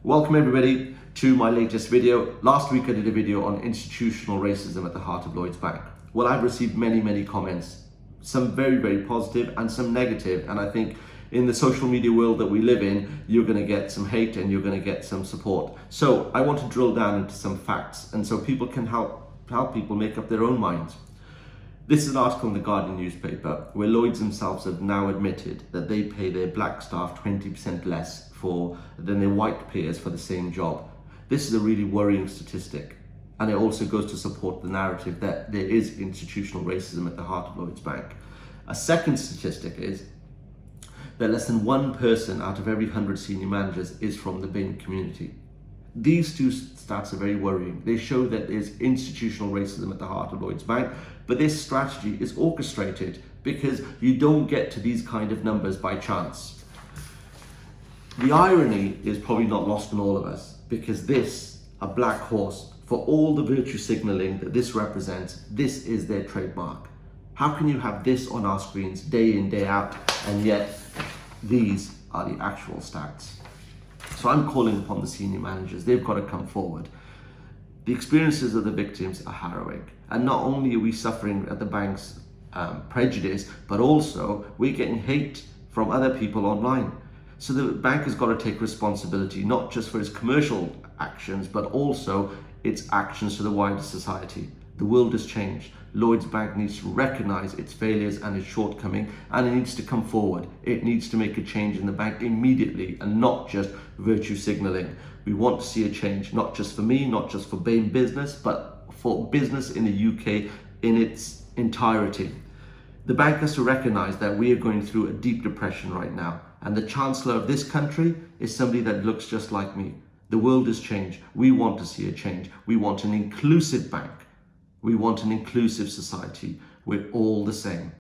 Welcome everybody to my latest video. Last week I did a video on institutional racism at the heart of Lloyd's Bank. Well, I've received many comments, some very positive and some negative, and I think in the social media world that we live in, you're going to get some hate and you're going to get some support. So I want to drill down into some facts, and so people can help people make up their own minds. This is an article in the Guardian newspaper where Lloyds themselves have now admitted that they pay their black staff 20% less than their white peers for the same job. This is a really worrying statistic, and it also goes to support the narrative that there is institutional racism at the heart of Lloyds Bank. A second statistic is that less than one person out of every 100 senior managers is from the BAME community. These two stats are very worrying. They show that there's institutional racism at the heart of Lloyds Bank, but this strategy is orchestrated because you don't get to these kind of numbers by chance. The irony is probably not lost on all of us, because this, a black horse, for all the virtue signaling that this represents, this is their trademark. How can you have this on our screens day in, day out, and yet these are the actual stats? So I'm calling upon the senior managers. They've got to come forward. The experiences of the victims are harrowing. And not only are we suffering at the bank's prejudice, but also we're getting hate from other people online. So the bank has got to take responsibility, not just for its commercial actions, but also its actions to the wider society. The world has changed. Lloyds Bank needs to recognize its failures and its shortcoming, and it needs to come forward. It needs to make a change in the bank immediately and not just virtue signaling. We want to see a change, not just for me, not just for BAME business, but for business in the UK in its entirety. The bank has to recognize that we are going through a deep depression right now, and the Chancellor of this country is somebody that looks just like me. The world has changed. We want to see a change. We want an inclusive bank. We want an inclusive society. We're all the same.